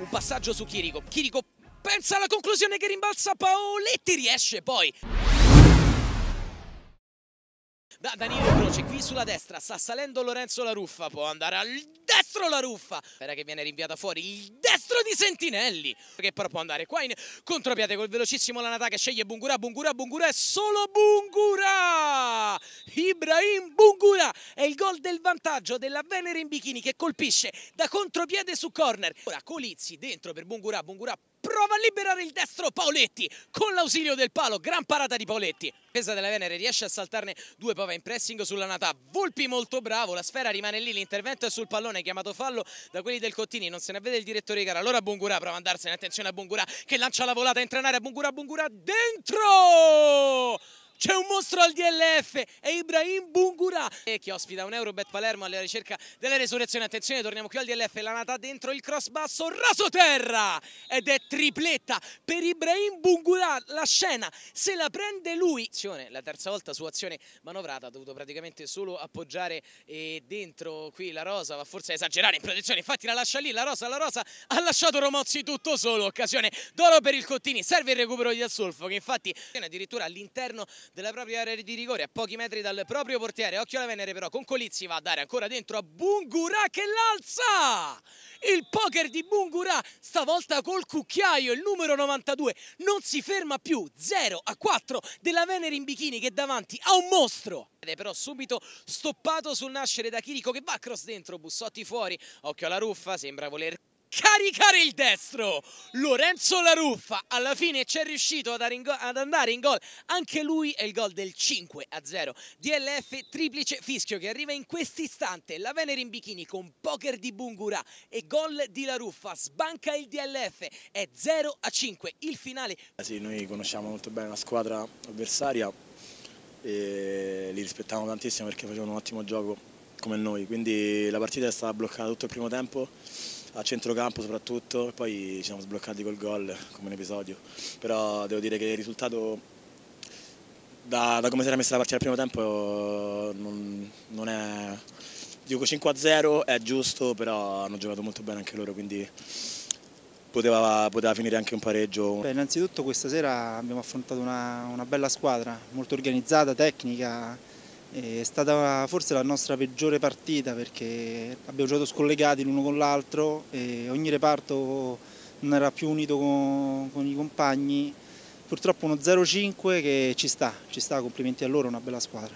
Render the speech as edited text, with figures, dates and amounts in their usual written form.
un passaggio su Chirico. Chirico pensa alla conclusione che rimbalza Paoletti, riesce poi. Da Danilo Croce, qui sulla destra, sta salendo Lorenzo La Ruffa, può andare al destro La Ruffa, spera che viene rinviata fuori, il destro di Sentinelli, che però può andare qua in contropiede col velocissimo Lanatà che sceglie Bungura, Bungura è solo Bungura! Ibrahim Bungura è il gol del vantaggio della Venere in bikini che colpisce da contropiede su corner. Ora Colizzi dentro per Bungura prova a liberare il destro Paoletti con l'ausilio del palo, gran parata di Paoletti. Difesa della Venere riesce a saltarne due, poi va in pressing sulla Natà, Volpi molto bravo, la sfera rimane lì, l'intervento è sul pallone, chiamato fallo da quelli del Cottini, non se ne vede il direttore di gara, allora Bungura prova ad andarsene, attenzione a Bungura che lancia la volata, entra in area, Bungura dentro! C'è un mostro al DLF, è Ibrahim Bungura che ospita un Eurobet Palermo alla ricerca della resurrezione. Attenzione, torniamo qui al DLF, la Natà dentro il cross basso, raso terra ed è tripletta per Ibrahim Bungura. La scena se la prende lui. La terza volta su azione manovrata, ha dovuto praticamente solo appoggiare dentro qui la Rosa, va forse a esagerare in protezione, infatti la lascia lì, la Rosa ha lasciato Romozzi tutto solo. Occasione d'oro per il Cottini, serve il recupero di Assolfo che infatti addirittura all'interno della propria area di rigore a pochi metri dal proprio portiere. Occhio alla Venere però, con Colizzi va a dare ancora dentro a Bungura che l'alza! Il poker di Bungura stavolta col cucchiaio, il numero 92 non si ferma più, 0-4 della Venere in bikini che davanti a un mostro. Ed è però subito stoppato sul nascere da Chirico che va a cross dentro, Bussotti fuori, occhio alla Ruffa, sembra voler caricare il destro. Lorenzo La Ruffa alla fine ci è riuscito ad andare in gol anche lui, è il gol del 5-0. DLF triplice fischio che arriva in quest'istante, la Venere in bikini con poker di Bungura e gol di La Ruffa sbanca il DLF, è 0-5 il finale. Sì, noi conosciamo molto bene la squadra avversaria e li rispettavamo tantissimo perché facevano un ottimo gioco come noi, quindi la partita è stata bloccata tutto il primo tempo a centrocampo soprattutto, e poi ci siamo sbloccati col gol come un episodio, però devo dire che il risultato da come si era messa la partita al primo tempo non è, dico 5-0 è giusto, però hanno giocato molto bene anche loro, quindi poteva finire anche un pareggio. Innanzitutto questa sera abbiamo affrontato una bella squadra, molto organizzata, tecnica. È stata forse la nostra peggiore partita perché abbiamo giocato scollegati l'uno con l'altro e ogni reparto non era più unito con i compagni. Purtroppo uno 0-5 che ci sta, complimenti a loro, una bella squadra.